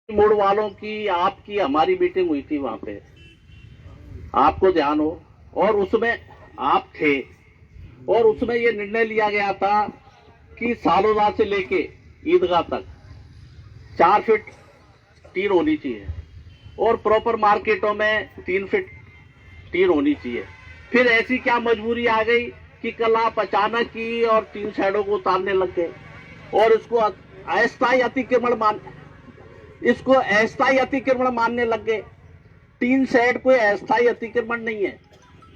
मोड़ वालों की आपकी हमारी मीटिंग हुई थी वहां पे, आपको ध्यान हो, और उसमें आप थे, और उसमें ये निर्णय लिया गया था कि सालोदा से लेके ईदगाह तक 4 फीट तीर होनी चाहिए और प्रॉपर मार्केटों में 3 फीट तीर होनी चाहिए। फिर ऐसी क्या मजबूरी आ गई कि कल आप अचानक ही और 3 साइडों को उतारने लग गए और इसको अस्थायी अतिक्रमण मानने लग गए। 3 साइड कोई अस्थायी अतिक्रमण नहीं है,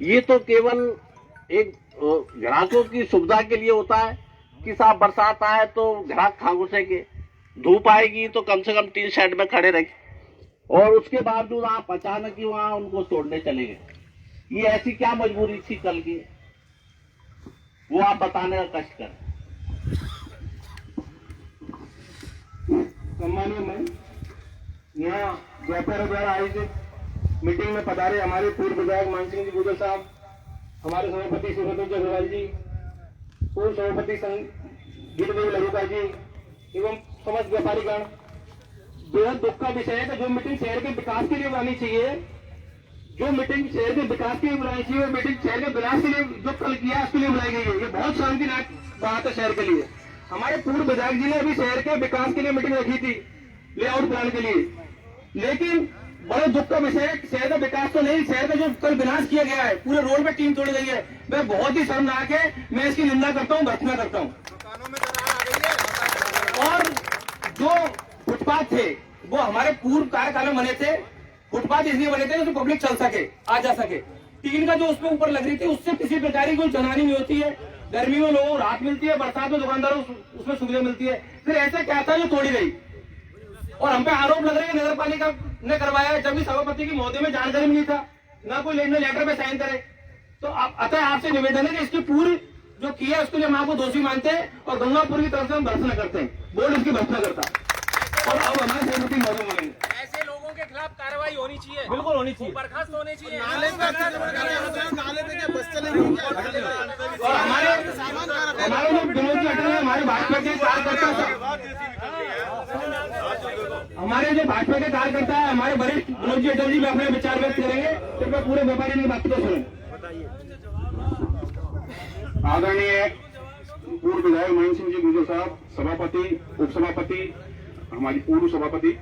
ये तो केवल एक ग्राहकों की सुविधा के लिए होता है कि साहब बरसात आए तो ग्राहक कहाँ घुसेंगे, धूप आएगी तो कम से कम 3 साइड में खड़े रहे, और उसके बावजूद आप अचानक ही वहां उनको छोड़ने चले गए। ये ऐसी क्या मजबूरी थी कल की, वो आप बताने का कष्ट करें। सम्मानीय मैं यहाँ व्यापार द्वारा आयोजित मीटिंग में पधारे हमारे पूर्व विधायक मानसिंह जी गुजर साहब, हमारे सभापति शिवरतन अग्रवाल जी, पूर्व सभापति गिरदेव लघुका जी एवं समस्त व्यापारीगण, बेहद दुख का विषय है कि जो मीटिंग शहर के विकास के लिए बुलानी चाहिए, जो मीटिंग शहर के विकास के लिए बुलानी चाहिए, वो मीटिंग शहर के विकास के लिए जो कल किया उसके लिए बुलाई गई है। ये बहुत शांतिनायक बात है शहर के लिए। हमारे पूर्व विधायक जी ने अभी शहर के विकास के लिए मीटिंग रखी थी, लेआउट प्लान के लिए, लेकिन बड़े दुख का विषय है, शहर का विकास तो नहीं, शहर का जो कल विनाश किया गया है, पूरे रोड पे टीम तोड़ी गई है, वह बहुत ही शर्मनाक है। मैं इसकी निंदा करता हूँ, भर्त्सना करता हूँ। और जो फुटपाथ थे वो हमारे पूर्व कार्यकाल में बने थे, फुटपाथ इसलिए बने थे तो पब्लिक चल सके, आ जा सके। टीन का जो उसमें ऊपर लग रही थी उससे किसी प्रकार की कोई जनहानि नहीं होती है, गर्मी में लोगों को राहत मिलती है, बरसात में दुकानदारों को उसमें सुविधा मिलती है। फिर ऐसा क्या था जो तोड़ी गई, और हम पे आरोप लग रहे हैं नगर पालिका ने करवाया, जबकि सभापति की महोदय में जानकारी नहीं था, ना कोई लेटर पे साइन करे। तो अतः आपसे निवेदन है कि इसकी पूरी जो किया उसके लिए हम आपको दोषी मानते हैं और गंगापुर की तरफ से हम भर्त्सना करते हैं, बोर्ड इसकी भर्त्सना करता है। और अब हमारे सभापति महोदय बोलेंगे। ऐसे लोगों के खिलाफ कार्रवाई होनी चाहिए, बिल्कुल होनी चाहिए, बर्खास्त होने चाहिए। नाले पे क्या बस चलेगी? और हमारे जो विनोद जी अटल है, हमारे भाजपा के कार्यकर्ता, हमारे जो भाजपा के कार्यकर्ता है, हमारे वरिष्ठ विनोद जी अटल जी में अपने विचार व्यक्त करेंगे, तो मैं पूरे व्यापारी की बात को सुनें। आदरणीय पूर्व विधायक महेंद्र सिंह जी गुजर साहब, सभापति, उप सभापति, हमारी पूर्व सभापति,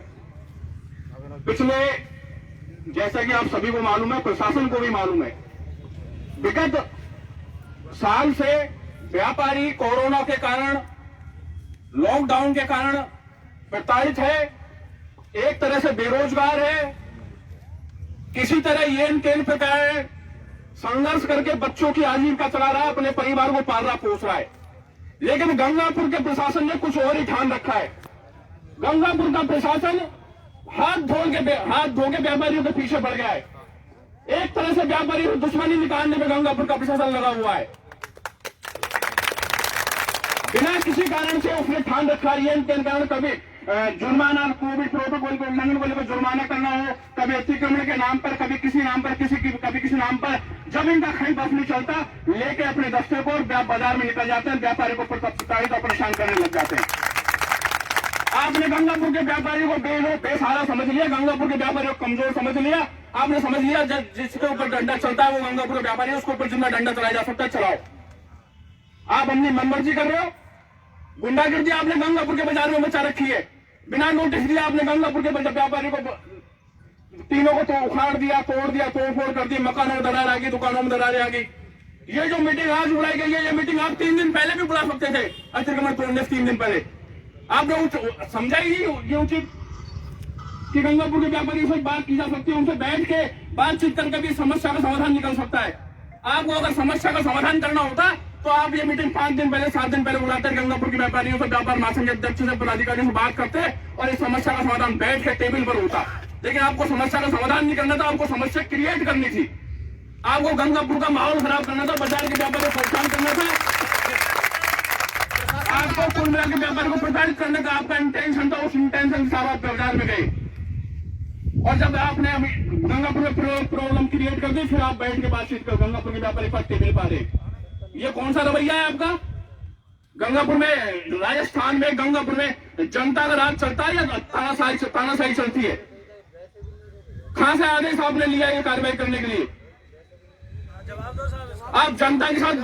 पिछले जैसा कि आप सभी को मालूम है, प्रशासन को भी मालूम है, विगत साल से व्यापारी कोरोना के कारण, लॉकडाउन के कारण प्रताड़ित है, एक तरह से बेरोजगार है, किसी तरह येन केन प्रकार संघर्ष करके बच्चों की आजीविका चला रहा है, अपने परिवार को पाल रहा पोस रहा है। लेकिन गंगापुर के प्रशासन ने कुछ और ही ठान रखा है। गंगापुर का प्रशासन हाथ धो के व्यापारियों के पीछे पड़ गया है। एक तरह से व्यापारियों को दुश्मनी निकालने में गंगापुर का प्रशासन लगा हुआ है। बिना किसी कारण से उसने ठान रखा है, ये कारण कभी जुर्माना, कोविड प्रोटोकॉल के उल्लंघन को लेकर जुर्माना करना हो, कभी अतिक्रमण के नाम पर, कभी किसी नाम पर, कभी किसी नाम पर, जब इनका कहीं बस नहीं चलता, लेके अपने दस्ते को बाजार में निकल जाते हैं, व्यापारी को प्रताड़ित और परेशान करने लग जाते हैं। आपने गंगापुर के व्यापारियों को बेसहारा समझ लिया, गंगापुर के व्यापारियों को कमजोर समझ लिया। आपने समझ लिया जिसके ऊपर डंडा चलता है वो गंगापुर के व्यापारी है, उसके ऊपर जितना डंडा चलाया जा सकता है चलाओ। आप अपनी मनमर्जी कर रहे हो। गुंडागिर्दी आपने गंगापुर के बाजार में मचा रखी है, बिना नोटिस दिया आपने गंगापुर के व्यापारियों को तीनों को तो उखाड़ दिया, तोड़ दिया, तोड़फोड़ कर दी, मकानों में दरार आ गई, दुकानों में दरारें आ गई। ये जो मीटिंग आज बुलाई गई है, ये मीटिंग आप 3 दिन पहले भी बुला सकते थे, अतिक्रमण तोड़ने से 3 दिन पहले। आपने समझा ही नहीं ये उचित कि गंगापुर के व्यापारियों से बात की जा सकती है, उनसे बैठ के बातचीत करके भी समस्या का समाधान निकल सकता है। आपको अगर समस्या का समाधान करना होता तो आप ये मीटिंग 5 दिन पहले, 7 दिन पहले बुलाते, गंगापुर के व्यापारियों से, व्यापार महासंघ के अध्यक्ष से, पदाधिकारियों से बात करते और इस समस्या का समाधान बैठ के टेबल पर होता। लेकिन आपको समस्या का समाधान नहीं करना था, आपको समस्या क्रिएट करनी थी, आपको गंगापुर का माहौल खराब करना था, बाजार के व्यापारियों को परेशान करना था, आपको कुल मिला के व्यापार को प्रताड़ित करने का आपका इंटेंशन था। उस इंटेंशन से आप बाजार में गए और जब आपने गंगापुर में प्रॉब्लम क्रिएट कर दी, फिर आप बैठ के बातचीत कर गंगापुर के व्यापारी पर टेबल पा रहे। ये कौन सा रवैया है आपका? गंगापुर में, राजस्थान में, गंगापुर में जनता का राज चलता है या तानाशाही चलती है? कहां से आदेश आपने लिया ये कार्रवाई करने के लिए? आप जनता के साथ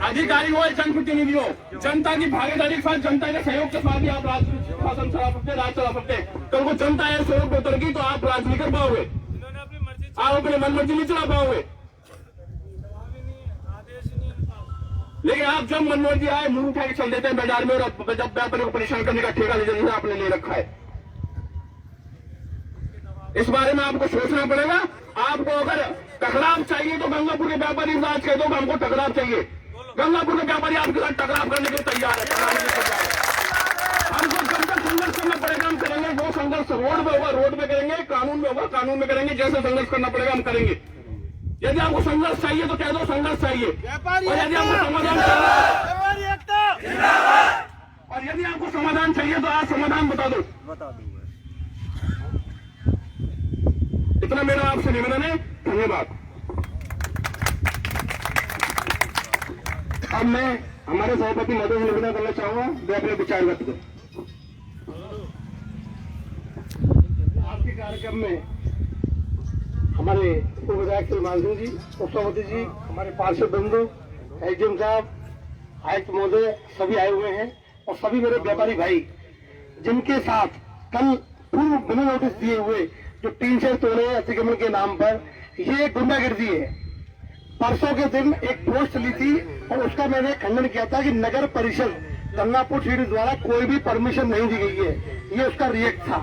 अधिकारी हो या जनप्रतिनिधि हो, जनता की भागीदारी के साथ, जनता के सहयोग के साथ ही आप शासन चला सकते, राज चला सकते। कल को जनता है सड़क पर उतर गई तो आप राज नहीं कर पाओगे, आप अपने मन मर्जी नहीं चला पाओगे। लेकिन आप जब मनमर्जी आए मुंह उठा के चल देते हैं बाजार में, और जब व्यापारी को परेशान करने का ठेका ले आपने ले रखा है। इस बारे में आपको सोचना पड़ेगा। आपको अगर टकराव चाहिए तो गंगापुर के व्यापारी आज कह दो हमको टकराव चाहिए। गंगापुर के व्यापारी आपके साथ टकराव करने के लिए तैयार है। हमको जब तक संघर्ष करना पड़ेगा हम करेंगे। वो संघर्ष रोड पे होगा रोड पे करेंगे, कानून में होगा कानून में करेंगे। जैसे संघर्ष करना पड़ेगा हम करेंगे। यदि आपको संघर्ष चाहिए तो कह दो संघर्ष चाहिए, और यदि आपको समाधान और यदि आपको समाधान चाहिए तो आज समाधान बता दो। इतना मेरा आपसे निवेदन है। धन्यवाद। अब मैं हमारे सभापति महोदय से निवेदन करना चाहूंगा, वे अपने विचार व्यक्त करें। आज के कार्यक्रम में हमारे उप विधायक श्री मानसिंह जी, उप सभापति जी, हमारे पार्षद बंधु, एसडीएम साहब, आयुक्त महोदय सभी आए हुए हैं, और सभी मेरे व्यापारी भाई जिनके साथ कल पूर्व बिना नोटिस दिए हुए जो 3 शेर तोड़े अतिक्रमण के नाम पर, ये गुंडागर्दी है। परसों के दिन एक पोस्ट ली थी और उसका मैंने खंडन किया था कि नगर परिषद गंगापुर सीडी द्वारा कोई भी परमिशन नहीं दी गई है। ये उसका रिएक्ट था,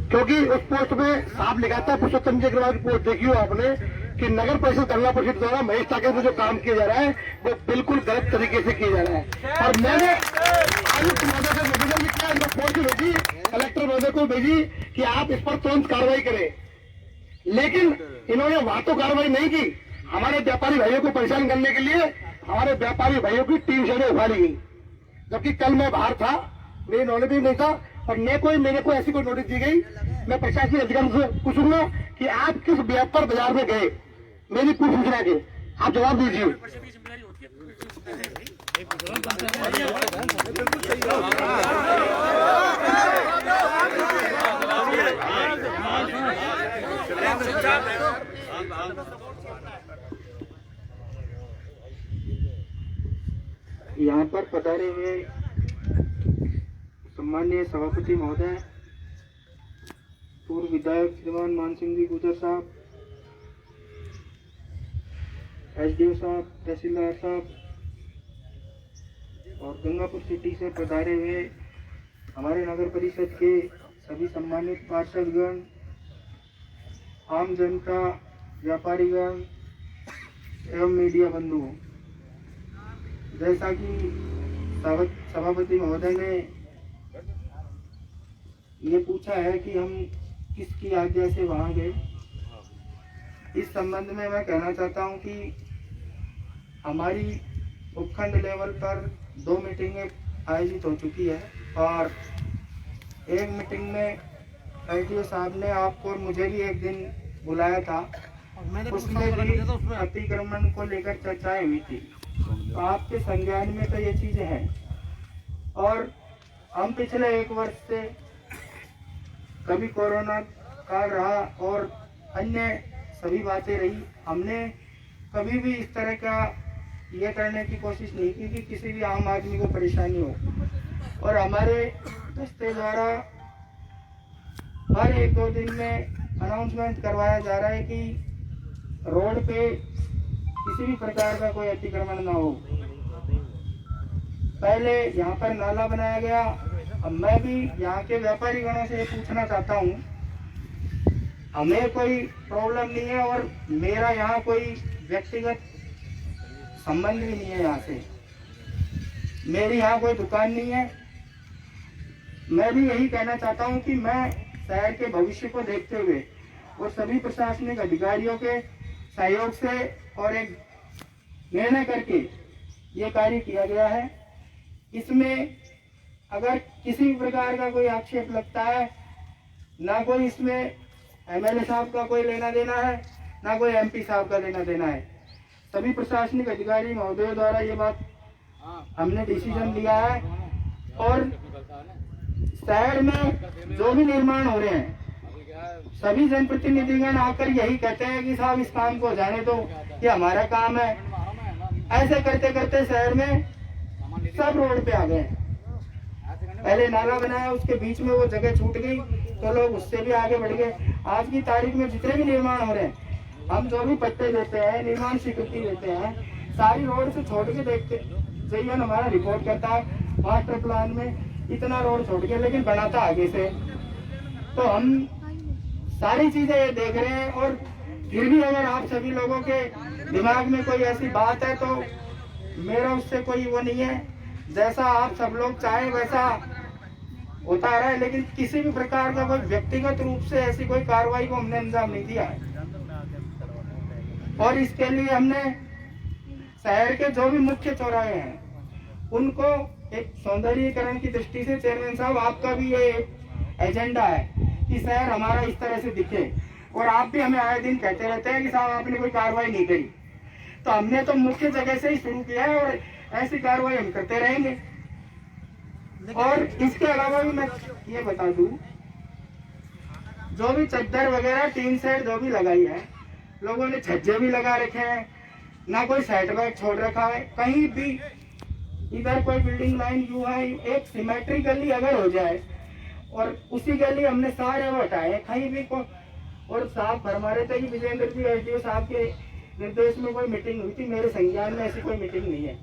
क्योंकि उस पोस्ट में साफ लिखा था, पुरुषोत्तम जी अग्रवाल की पोस्ट देखी हो आपने, कि नगर परिषद गंगापुर सीडी द्वारा महेश ठाकरे में जो काम किया जा रहा है वो बिल्कुल गलत तरीके से किया जा रहा है। और मैंने आयुक्त महोदय से निवेदन भी किया, इनको पोस्ट भेजी, कलेक्टर महोदय को भेजी कि आप इस पर तुरंत कार्रवाई करें। लेकिन इन्होंने वहां तो कार्रवाई नहीं की। हमारे व्यापारी भाइयों को परेशान करने के लिए हमारे व्यापारी भाइयों की 3 शेरें उखाड़ी गई, जबकि कल मैं बाहर था, मेरी नॉलेज भी नहीं था, और मेरे को ऐसी कोई नोटिस दी गई। मैं प्रशासनिक अधिकारी से पूछूंगा कि आप किस व्यापार बाजार में गए, मेरी पूरी सूचना के आप जवाब दीजिए। यहाँ पर पधारे हुए सम्माननीय सभापति महोदय, पूर्व विधायक श्रीमान मानसिंह जी गुजर साहब, एसडीओ साहब, तहसीलदार साहब, और गंगापुर सिटी से पधारे हुए हमारे नगर परिषद के सभी सम्मानित पार्षदगण, आम जनता, व्यापारीगण एवं मीडिया बंधु, जैसा कि सभापति महोदय ने ये पूछा है कि हम किसकी आज्ञा से वहां गए, इस संबंध में मैं कहना चाहता हूं कि हमारी उपखंड लेवल पर 2 मीटिंगें आयोजित हो चुकी है, और एक मीटिंग में एसडीओ साहब ने आपको और मुझे भी एक दिन बुलाया था, उसमें भी अतिक्रमण को लेकर चर्चाएं हुई थी। तो आपके संज्ञान में तो ये चीजें हैं, और हम पिछले 1 वर्ष से कभी कोरोना काल रहा और अन्य सभी बातें रही, हमने कभी भी इस तरह का ये करने की कोशिश नहीं की कि किसी भी आम आदमी को परेशानी हो। और हमारे दस्ते द्वारा हर 1-2 दिन में अनाउंसमेंट करवाया जा रहा है कि रोड पे किसी भी प्रकार का कोई अतिक्रमण ना हो। पहले यहाँ पर नाला बनाया गया। अब मैं भी यहाँ के व्यापारी गणों से ये पूछना चाहता हूँ, हमें कोई प्रॉब्लम नहीं है और मेरा यहाँ कोई व्यक्तिगत संबंध भी नहीं है, यहाँ से मेरी यहाँ कोई दुकान नहीं है। मैं भी यही कहना चाहता हूँ कि मैं शहर के भविष्य को देखते हुए और सभी प्रशासनिक अधिकारियों के सहयोग से और एक निर्णय करके ये कार्य किया गया है। इसमें अगर किसी भी प्रकार का कोई आक्षेप लगता है, ना कोई इसमें एमएलए साहब का कोई लेना देना है, ना कोई एमपी साहब का लेना देना है। सभी प्रशासनिक अधिकारी महोदयों द्वारा ये बात हमने डिसीजन लिया है, और शहर में जो भी निर्माण हो रहे हैं सभी जनप्रतिनिधिगण आकर यही कहते हैं कि साहब इस काम को जाने दो, ये हमारा काम है। ऐसे करते करते शहर में सब रोड पे आ गए। पहले नाला बनाया, उसके बीच में वो जगह छूट गई तो लोग उससे भी आगे बढ़ गए। आज की तारीख में जितने भी निर्माण हो रहे हैं, हम जो भी पट्टे देते हैं, निर्माण स्वीकृति देते हैं, सारी रोड से छोड़ के देखते चाहिए। हमारा रिपोर्ट करता है मास्टर प्लान में इतना रोड छोड़ के, लेकिन बनाता आगे से। तो हम सारी चीजें ये देख रहे हैं, और फिर भी अगर आप सभी लोगों के दिमाग में कोई ऐसी बात है तो मेरा उससे कोई वो नहीं है। जैसा आप सब लोग चाहें वैसा होता रहा है, लेकिन किसी भी प्रकार का कोई व्यक्तिगत रूप से ऐसी कोई कार्रवाई को हमने अंजाम नहीं दिया है। और इसके लिए हमने शहर के जो भी मुख्य चौराहे हैं उनको एक सौंदर्यीकरण की दृष्टि से, चेयरमैन साहब आपका भी ये एजेंडा है कि शहर हमारा इस तरह से दिखे। और आप भी हमें आए दिन कहते रहते हैं कि साहब आपने कोई कार्रवाई नहीं करी, तो हमने तो मुख्य जगह से ही शुरू किया है और ऐसी कार्रवाई हम करते रहेंगे। और इसके अलावा भी मैं ये बता दूं, जो भी चद्दर वगैरह टीन सेट जो भी लगाई है, लोगों ने छज्जे भी लगा रखे हैं, ना कोई सेटबैक छोड़ रखा है कहीं भी। इधर कोई बिल्डिंग लाइन यू है, एक सिमेट्रिकली अगर हो जाए, और उसी गली हमने सारे वो हटाए कहीं भी को। और साहब फरमा रहे थे कि विजेंद्र जी एसडीओ साहब के निर्देश में कोई मीटिंग हुई थी, मेरे संज्ञान में ऐसी कोई मीटिंग नहीं है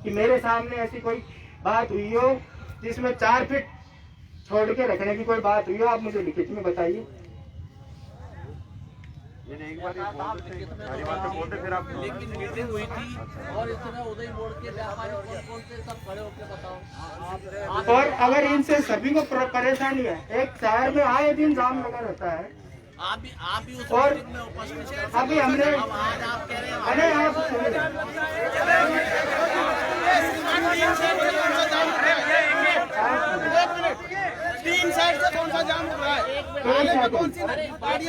कि मेरे सामने ऐसी कोई बात हुई हो जिसमें 4 फीट छोड़ के रखने की कोई बात हुई हो। आप मुझे लिखित में बताइए। लेकिन मीटिंग हुई थी और इसमें उदय मोड़ के व्यापारी कौन से सब खड़े होकर बताओ। और अगर इनसे सभी को परेशानी है, एक शहर में आए दिन जाम लगा रहता है। आप भी उस और मीटिंग में उपस्थित थे। अभी हमने, आज आप कह रहे हैं अरे आप सुनिए, तीन साइड से कौन सा जाम हो रहा है?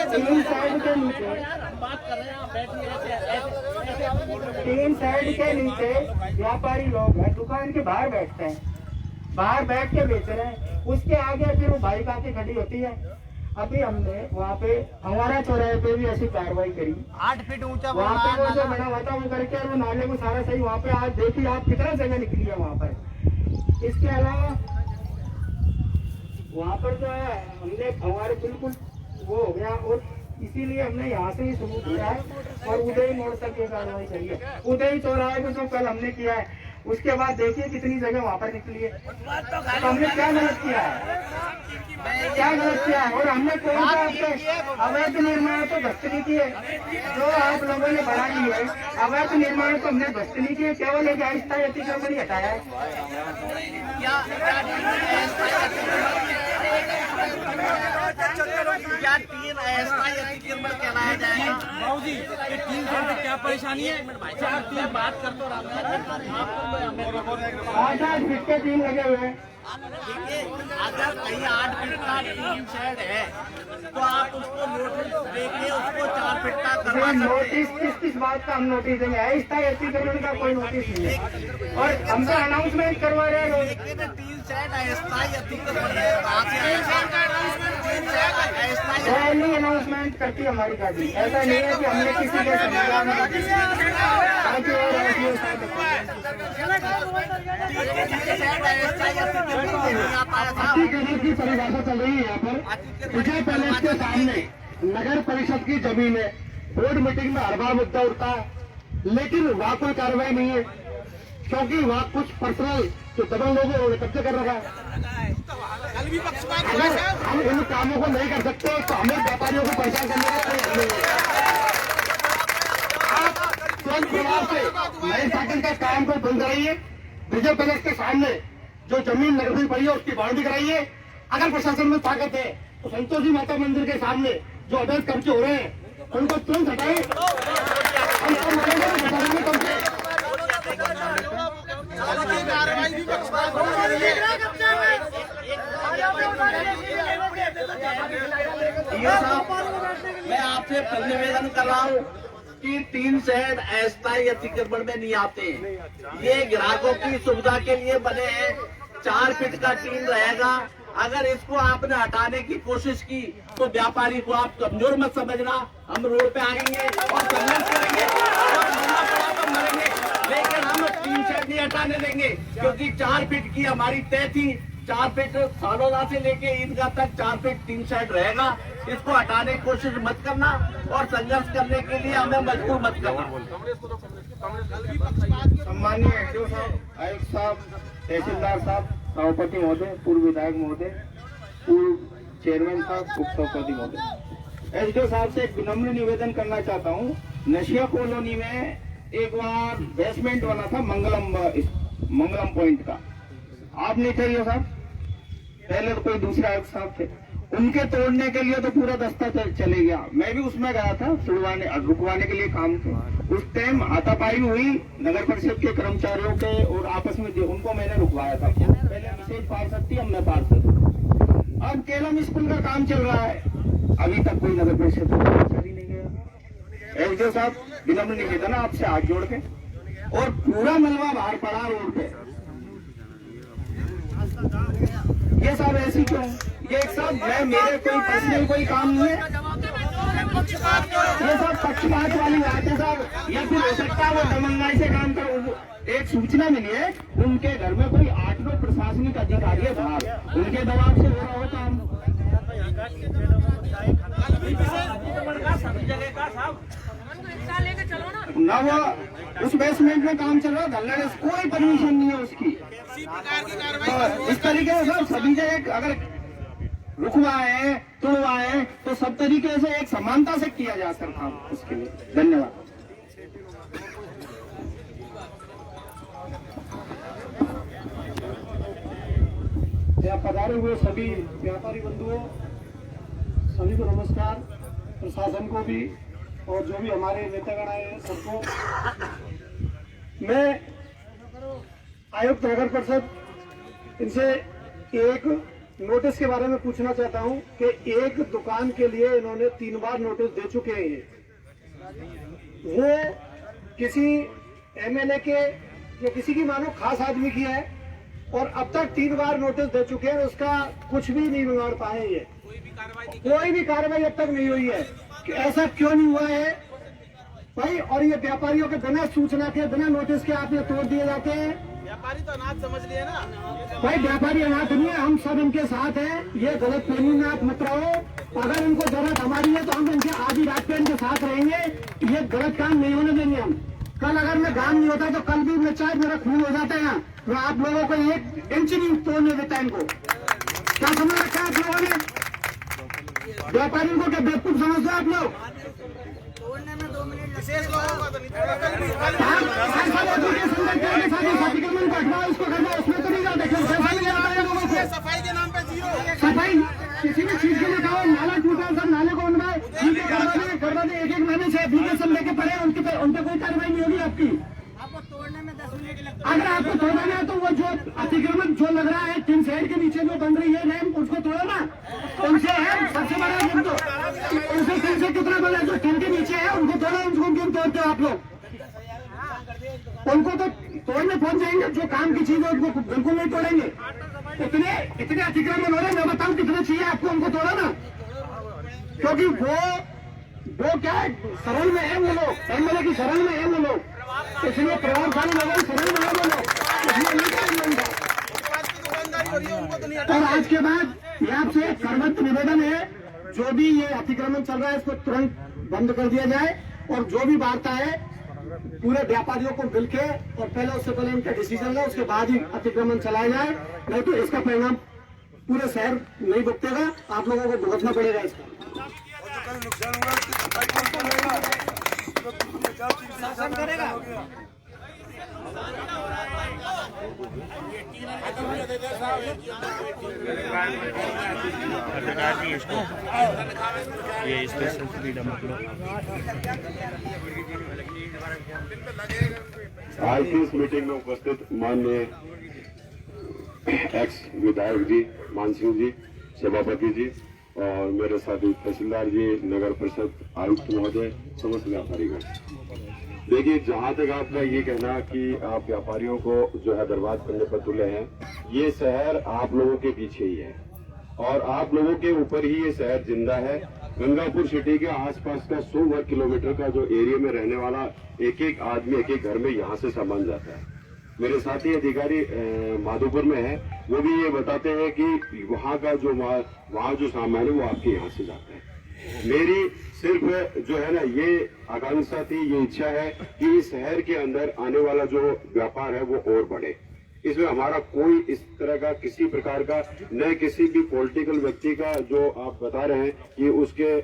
तीन साइड के नीचे, बात कर रहे हैं, आप बैठिए। तीन साइड के नीचे व्यापारी लोग हैं, दुकान के बाहर बैठते हैं, बाहर बैठ के बेच रहे हैं। उसके आगे फिर वो बाइक आके खड़ी होती है। अभी हमने वहाँ पे हमारा चौराहे पे भी ऐसी कार्रवाई करी, 8 फीट ऊंचा वहाँ पे वो जो बना हुआ था वो करके वो नाले को सारा सही वहाँ पे। आज देखिए आप कितना जगह निकली है वहाँ पर। इसके अलावा वहाँ पर जो है हमने हमारे बिल्कुल वो हो गया, और इसीलिए हमने यहाँ से ही शुरू किया है और उदय मोड़ तक ये कार्रवाई करी है। उदय चौराहे पे जो कल हमने किया है, उसके बाद देखिए कितनी जगह वहाँ पर निकली है। तो हमने क्या गलत किया है, क्या गलत किया है? और हमने कौन सा आपके अवैध निर्माण तो ध्वस्त नहीं किए, जो आप लोगों ने बना ली है अवैध निर्माण तो हमने ध्वस्त नहीं किए, केवल एक अस्थायी अतिक्रमण ही हटाया है। क्या 3 अस्थायी अतिक्रमण कहलाया जाएगा? बाबूजी, ये 3 साल में क्या परेशानी है? 4 बात कर तो रहा 8 फीट के 3 लगे हुए हैं। देखिए, अगर कहीं 8 फीट का 3 शेड है तो आप उसको नोटिस देके उसको 4 फीट का करवा सकते हैं। नोटिस किस बात का हम नोटिस देंगे? अस्थायी अतिक्रमण का कोई नोटिस नहीं है, और हमसे अनाउंसमेंट करवा रहे हैं लोग। लेकिन 3 शेड अस्थायी अतिक्रमण है, कहाँ से आएगा? 3 शेड अस्थायी पहली अनाउंसमेंट करती है हमारी गाड़ी। ऐसा नहीं है कि हमने किसी के संज्ञान में की परिभाषा चल रही है यहाँ पर। विजय पैलेस के सामने नगर परिषद की जमीन है, बोर्ड मीटिंग में हर बार मुद्दा उठता है, लेकिन वहाँ कोई कार्रवाई नहीं है क्योंकि वहाँ कुछ पर्सनल जो दबंग लोग हैं उन्होंने कब्जे कर रखा है। अगर हम इन कामों को नहीं कर सकते तो हमें व्यापारियों को पहचान करने का कोई हल नहीं है। आप तुरंत प्रभाव से नए शासन का काम को बंद कराइए। विजय पैलेस के सामने जो जमीन नगदी पड़ी है उसकी बाउंड्री कराइए। अगर प्रशासन में ताकत है तो संतोषी माता मंदिर के सामने जो अवैध कब्जे हो रहे हैं उनको तुरंत हटाए। हम सब मिलेंगे प्रशासन में कब्जे। मैं आपसे फिर निवेदन कर रहा हूँ कि 3 शेड अस्थायी अतिक्रमण में नहीं आते हैं। ये ग्राहकों की सुविधा के लिए बने हैं। 4 फीट का टीन रहेगा, अगर इसको आपने हटाने की कोशिश की तो व्यापारी को आप कमजोर मत समझना। हम रोड पे आएंगे और संघर्ष करेंगे और मरना पड़ा तो मरेंगे, लेकिन हम टीन शेड नहीं हटाने देंगे, क्योंकि 4 फीट की हमारी तय थी। 4 फीट सालोदा से लेके ईदगाह तक 4 फीट टीन शेड रहेगा। इसको हटाने की कोशिश मत करना और संघर्ष करने के लिए हमें मजबूर मत करना। सम्मानीय एसडीओ साहब, आयुक्त साहब, तहसीलदार साहब, सभापति महोदय, पूर्व विधायक महोदय, पूर्व चेयरमैन साहब, उप सभापति महोदय, एसडीओ साहब से एक विनम्र निवेदन करना चाहता हूँ। नशिया कॉलोनी में एक बार बेसमेंट बना था मंगलम पॉइंट का, आप नहीं थे साहब, पहले तो कोई दूसरे आयुक्त साहब थे, उनके तोड़ने के लिए तो पूरा दस्ता चले गया। मैं भी उसमें गया था रुकवाने के लिए काम थे। उस टाइम हाथापाई हुई नगर परिषद के कर्मचारियों के और आपस में उनको मैंने रुकवाया था। पहले विशेष पार्षद थी, अब मैं पार्षद हूँ। अब केलम स्कूल का काम चल रहा है, अभी तक कोई नगर परिषद का कर्मचारी नहीं गया। एसडीओ साहब, विनम्र निवेदन है आपसे हाथ जोड़ के, और पूरा मलबा बाहर पड़ा रोड पे। ये सब ऐसी क्यों? ये एक साहब, मैं मेरे कोई पर्सनल कोई काम नहीं है, ये सब पक्षपात वाली बात है साहब। या फिर हो सकता है वो दमंगाई से काम कर। एक सूचना मिली है उनके घर में कोई 8-9 प्रशासनिक अधिकारी है बाहर, उनके दबाव से हो रहा हो काम। ना वो उस बेसमेंट में काम चल रहा है, कोई परमिशन नहीं है उसकी। इस तरीके से सब सभी जगह अगर रुकवाए तोड़वाए तो सब तरीके से एक समानता से किया जा सकता है। उसके लिए धन्यवाद। यहाँ पधारे हुए सभी व्यापारी बंधुओं, सभी को नमस्कार, प्रशासन को भी और जो भी हमारे नेतागण आए हैं सबको। मैं आयुक्त नगर परिषद इनसे एक नोटिस के बारे में पूछना चाहता हूं कि एक दुकान के लिए इन्होंने 3 बार नोटिस दे चुके हैं। वो किसी एमएलए के या किसी की मानो खास आदमी की है और अब तक 3 बार नोटिस दे चुके हैं, उसका कुछ भी नहीं बिगाड़ पाए। ये कोई भी कार्रवाई अब तक नहीं हुई है कि ऐसा क्यों नहीं हुआ है भाई। और ये व्यापारियों के बिना सूचना के, बिना नोटिस के आप ये तोड़ दिए जाते हैं। व्यापारी तो अनाथ समझ लिए ना भाई, व्यापारी अनाथ नहीं है, हम सब इनके साथ हैं। ये गलत फहमी में आप मत रहो। अगर इनको जरूरत हमारी है तो हम इनके आधी रात पे इनके साथ रहेंगे। ये गलत काम नहीं होने देंगे हम। कल अगर मैं काम नहीं होता तो कल भी मैं चाहे मेरा खून हो जाता है ना, मैं आप लोगों को 1 इंच नहीं तोड़ने देता इनको। क्या समझ रखा है आप लोगों ने? व्यापारियों को क्या बेवकूफ समझते हो आप लोग? विशेष लोगों का तो नहीं सफाई के नाम पे जीरो। सफाई किसी भी चीज के लिए कहो, नाला टूटा सब नाले को बनवाए, करवा दे 1-1 महीने से एप्लीकेशन लेके पड़े, उनके कोई कार्रवाई नहीं होगी आपकी। आपको तोड़ने में 10 मिनट लगता अगर आपको तोड़ना है तो वो जो अतिक्रमण जो लग रहा है 3 साइड के नीचे जो बन रही है रैंप, उसको तोड़ो ना। उनसे है सबसे बड़ा जिनको उनसे 3 से कितना बड़ा जो 3 के नीचे है उनको तोड़ो। उनको क्यों तोड़ते हो आप लोग? उनको तो तोड़ने पहुंच जाएंगे। जो काम की चीज है उनको बिल्कुल नहीं तोड़ेंगे। इतने अतिक्रमण हो रहे हैं, मैं बताऊं कितने चाहिए आपको, उनको तोड़ा ना। क्योंकि वो क्या है, शरण में है वो लोग, एमएलए की शरण में है वो लोग, इसलिए प्रभावशाली लोगों की शरण में है वो लोग, इसलिए नहीं करेंगे उनका। और आज के बाद ये आपसे सर्वत्र निवेदन है, जो भी ये अतिक्रमण चल रहा है इसको तुरंत बंद कर दिया जाए। और जो भी वार्ता है पूरे व्यापारियों को मिलके और पहले उससे पहले इनका डिसीजन ले, उसके बाद ही अतिक्रमण चलाया जाए, नहीं तो इसका परिणाम पूरे शहर नहीं भुगतेगा, आप लोगों को भुगतना पड़ेगा इसका। शासन करेगा। ये स्पेशल फ्रीडम आज की इस मीटिंग में उपस्थित माननीय एक्स विधायक जी मान सिंह जी, सभापति जी और मेरे साथी तहसीलदार जी, नगर परिषद आयुक्त महोदय, समस्त व्यापारीगण। देखिए, जहां तक आपका ये कहना कि आप व्यापारियों को जो है बर्बाद करने पर तुले हैं, ये शहर आप लोगों के पीछे ही है। और आप लोगों के ऊपर ही ये शहर जिंदा है। गंगापुर सिटी के आसपास का 100 वर्ग किलोमीटर का जो एरिया में रहने वाला एक एक आदमी एक एक घर में यहाँ से सामान जाता है। मेरे साथी अधिकारी माधोपुर में है, वो भी ये बताते हैं कि वहाँ का जो वहाँ जो सामान है वो आपके यहाँ से जाता है। मेरी सिर्फ जो है ना ये आकांक्षा थी, ये इच्छा है कि इस शहर के अंदर आने वाला जो व्यापार है वो और बढ़े। इसमें हमारा कोई इस तरह का किसी प्रकार का न किसी भी पॉलिटिकल व्यक्ति का जो आप बता रहे हैं कि उसके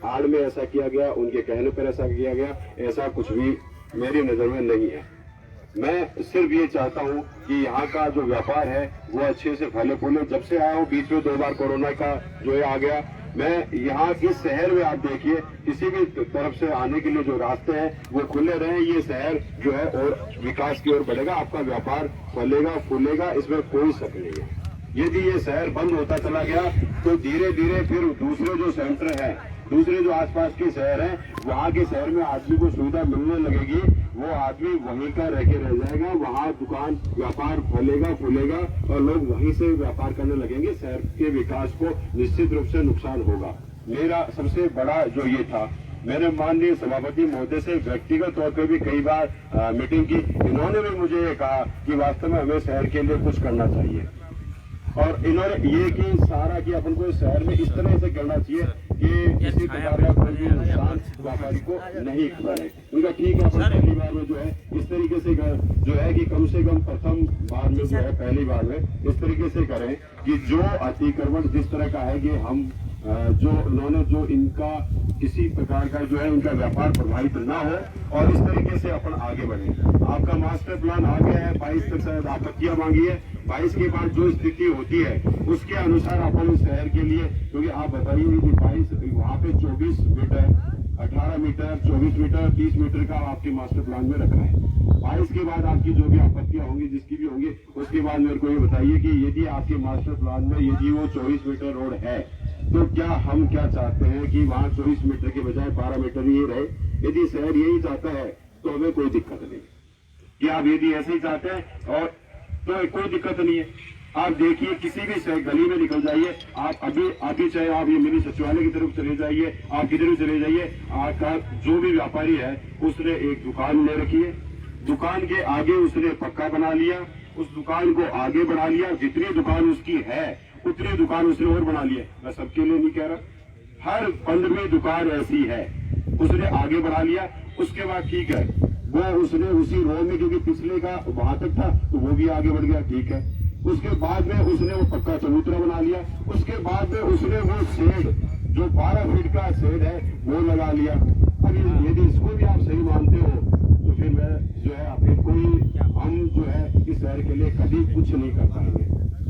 आड़ में ऐसा किया गया, उनके कहने पर ऐसा किया गया, ऐसा कुछ भी मेरी नजर में नहीं है। मैं सिर्फ ये चाहता हूँ कि यहाँ का जो व्यापार है वो अच्छे से फले फूले। जब से आया हूँ बीच में 2 बार कोरोना का जो है आ गया। मैं यहाँ इस शहर में आप देखिए किसी भी तरफ से आने के लिए जो रास्ते हैं वो खुले रहे। ये शहर जो है और विकास की ओर बढ़ेगा, आपका व्यापार फलेगा फूलेगा, इसमें कोई शक नहीं है। यदि ये शहर बंद होता चला गया तो धीरे धीरे फिर दूसरे जो सेंटर है, दूसरे जो आसपास के शहर हैं, वहाँ के शहर में आदमी को सुविधा मिलने लगेगी, वो आदमी वहीं का रह के रह जाएगा। वहाँ दुकान व्यापार फलेगा फूलेगा और लोग वहीं से व्यापार करने लगेंगे। शहर के विकास को निश्चित रूप से नुकसान होगा। मेरा सबसे बड़ा जो ये था, मैंने माननीय सभापति महोदय से व्यक्तिगत तौर पे भी कई बार मीटिंग की। इन्होंने भी मुझे ये कहा कि वास्तव में हमें शहर के लिए कुछ करना चाहिए, और इन्होंने ये कि सारा कि अपन को शहर में इस तरह से करना चाहिए कि किसी प्रकार का कोई भी नुकसान व्यापारी को नहीं करे। उनका ठीक है, अपन पहली बार में जो है इस तरीके से जो है कि कम से कम प्रथम बार में जो है पहली बार में इस तरीके से करें कि जो अतिक्रमण जिस तरह का है कि हम जो उन्होंने जो इनका किसी प्रकार का जो है उनका व्यापार प्रभावित ना हो, और इस तरीके से अपन आगे बढ़े। आपका मास्टर प्लान आ गया है, 22 तक शायद आपत्तियां मांगी है। 22 के बाद जो स्थिति होती है उसके अनुसार अपन इस शहर के लिए, क्योंकि आप बताइए कि 22 वहाँ पे 24 मीटर 18 मीटर 24 मीटर 30 मीटर का आपके मास्टर प्लान में रखा है। 22 के बाद आपकी जो भी आपत्तियां होंगी जिसकी भी होंगी, उसके बाद मेरे को ये बताइए कि यदि आपके मास्टर प्लान में यदि वो 24 मीटर रोड है तो क्या हम क्या चाहते हैं कि वहाँ 24 मीटर के बजाय 12 मीटर ही रहे। यदि शहर यही चाहता है तो हमें कोई दिक्कत नहीं कि आप यदि ऐसे ही चाहते हैं और तो कोई दिक्कत नहीं है। आप देखिए किसी भी गली में निकल जाइए, आप अभी चाहे आप ये मिनी सचिवालय की तरफ चले जाइए, आप किधर भी चले जाइए, आपका जो भी व्यापारी है उसने एक दुकान ले रखी है, दुकान के आगे उसने पक्का बना लिया, उस दुकान को आगे बढ़ा लिया, जितनी दुकान उसकी है उतनी दुकान उसने और बना लिया। मैं सबके लिए नहीं कह रहा, हर 15वीं दुकान ऐसी है, उसने आगे बढ़ा लिया। उसके बाद ठीक है, वो उसने उसी रो में, क्योंकि पिछले का वहां तक था तो वो भी आगे बढ़ गया, ठीक है। उसके बाद में उसने वो पक्का चबूतरा बना लिया। उसके बाद में उसने वो शेड जो 12 फीट का शेड है वो लगा लिया। अब यदि इसको भी आप सही मानते हो तो फिर मैं जो है फिर कोई हम जो है इस शहर के लिए कभी कुछ नहीं कर पाएंगे।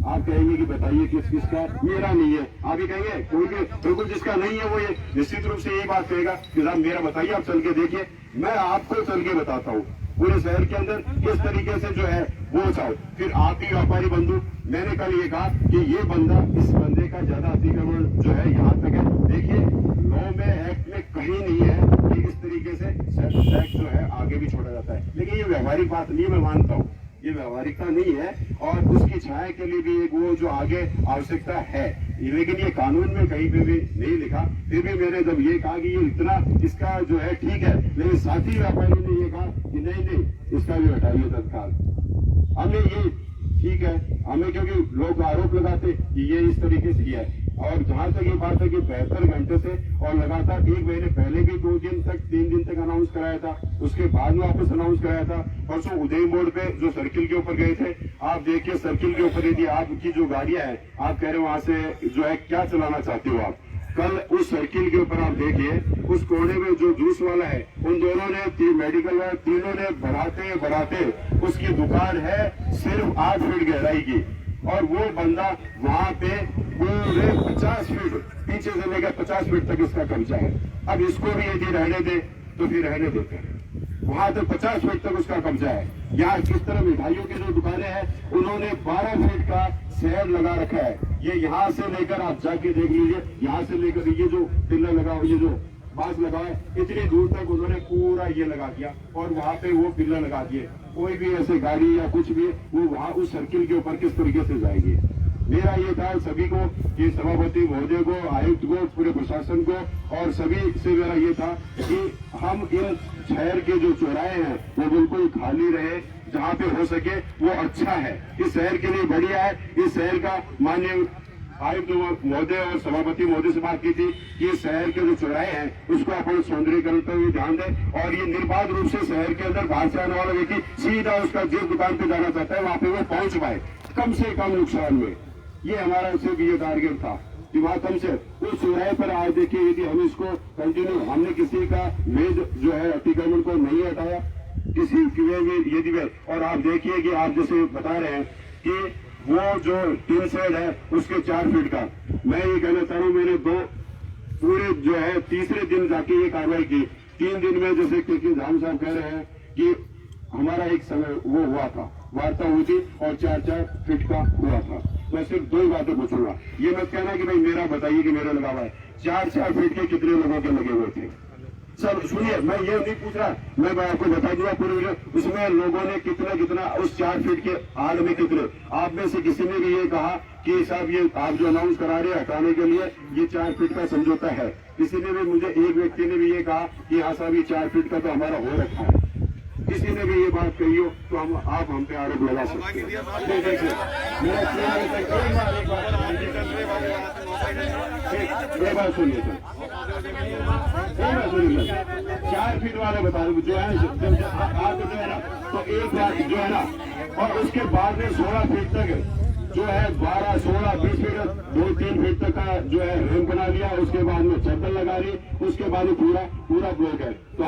आप कहेंगे कि बताइए किस किसका, मेरा नहीं है। आप ही कहेंगे कोई भी बिल्कुल जिसका नहीं है वो ये निश्चित रूप से यही बात कहेगा कि साहब मेरा बताइए, आप चल के देखिए। मैं आपको चल के बताता हूँ पूरे शहर के अंदर किस तरीके से जो है वो चाहो। फिर आप ही व्यापारी बंधु, मैंने कल ये कहा कि ये बंदा, इस बंदे का ज्यादा अतिक्रमण जो है यहाँ तक है। देखिए लॉ में एक्ट में कहीं नहीं है कि इस तरीके से टैक्स जो है आगे भी छोड़ा जाता है, लेकिन ये व्यवहारिक बात नहीं, मैं मानता हूँ ये व्यवहारिकता नहीं है और उसकी छाया के लिए भी एक वो जो आगे आवश्यकता है, लेकिन ये कानून में कहीं पे भी नहीं लिखा। फिर भी मैंने जब ये कहा कि ये इतना इसका जो है ठीक है, लेकिन साथी व्यापारी ने ये कहा कि नहीं इसका भी हटाइए तत्काल। हमें ये ठीक है, हमें क्योंकि लोग आरोप लगाते कि ये इस तरीके से किया है। और जहां तक ये बात है कि 72 घंटे से और लगातार 1 महीने पहले भी 2 दिन तक 3 दिन तक अनाउंस कराया था, उसके बाद में वापस अनाउंस कराया था। परसों उदय मोड़ पे जो सर्किल के ऊपर गए थे, आप देखिए सर्किल के ऊपर यदि आपकी जो गाड़ियां हैं, आप कह रहे हो वहां से जो है क्या चलाना चाहते हो आप, कल उस सर्किल के ऊपर आप देखिए उस कोने में जो जूस वाला है, उन दोनों ने मेडिकल वाले तीनों ने बढ़ाते उसकी दुकान है सिर्फ 8 फीट गहराई की, और वो बंदा वहां पे पूरे 50 फीट पीछे से लेकर 50 फीट तक इसका कब्जा है। अब इसको भी यदि रहने दे तो फिर रहने देते हैं, वहां तक 50 फीट तक उसका कब्जा है। यहाँ किस तरह मिठाइयों की जो दुकानें हैं उन्होंने 12 फीट का शेड लगा रखा है। ये यहाँ से लेकर आप जाके देख लीजिए, यहाँ से लेकर ये जो पिल्लर लगा हुआ, ये जो बांस लगा है, इतनी दूर तक उन्होंने पूरा ये लगा दिया और वहां पे वो पिल्लर लगा दिए। कोई भी ऐसे गाड़ी या कुछ भी वो वहां उस सर्किल के ऊपर किस तरीके से जाएगी। मेरा ये था सभी को, ये सभापति महोदय को, आयुक्त को, पूरे प्रशासन को और सभी से मेरा ये था कि हम इन शहर के जो चौराहे हैं वो बिल्कुल खाली रहे, जहाँ पे हो सके वो अच्छा है, इस शहर के लिए बढ़िया है। इस शहर का माननीय आयुक्त महोदय और सभापति महोदय से बात की थी कि शहर के जो चौराहे हैं उसको अपन सौंदर्यीकरण पर भी ध्यान दें और ये निर्बाध रूप से शहर के अंदर बाहर से आने वाला व्यक्ति सीधा उसका जिस दुकान पे जाना चाहता है वहां पे वो पहुंच पाए कम से कम नुकसान में। ये हमारा सिर्फ ये टारगेट था कि वहां कम से उस चौराहे पर आज देखिए, यदि हम इसको कंटिन्यू, हमने किसी का वेद जो है अतिक्रमण को नहीं हटाया, किसी यदि वे, और आप देखिए कि आप जैसे बता रहे हैं कि वो जो टीन शेड है उसके 4 फीट का, मैं ये कहना चाह रहा हूँ, मैंने पूरे जो है तीसरे दिन जाके ये कार्रवाई की। 3 दिन में जैसे क्योंकि धाम साहब कह रहे हैं कि हमारा एक समय वो हुआ था, वार्ता हुई थी और 4-4 फीट का हुआ था। मैं सिर्फ 2 ही बातें पूछूंगा, ये मत कहना कि भाई मेरा बताइए कि मेरा लगा हुआ है। 4-4 फीट के कितने लोगों के लगे हुए थे? सर सुनिए, मैं ये नहीं पूछ रहा, मैं आपको बता दूंगा पूरे उसमें लोगों ने कितना उस 4 फीट के आड़ में कितने, आप में से किसी ने भी ये कहा कि साहब ये आप जो अनाउंस करा रहे हैं हटाने के लिए ये 4 फीट का समझौता है? किसी ने भी, मुझे एक व्यक्ति ने भी ये कहा कि हाँ साहब ये 4 फीट का तो हमारा हो रखा है? किसी ने भी ये बात कही हो तो आप हम पे आरोप लगा सकते हैं। एक बात सुनिए सर, 4 फीट वाले बता दो जो है आप जो है ना, तो एक बात जो है ना, और उसके बाद में 16 फीट तक जो है 12, 16, 20 फीट 2-3 फीट तक का जो है रैंप बना लिया, उसके बाद में चप्पल लगा ली, उसके बाद पूरा ब्लॉक है। तो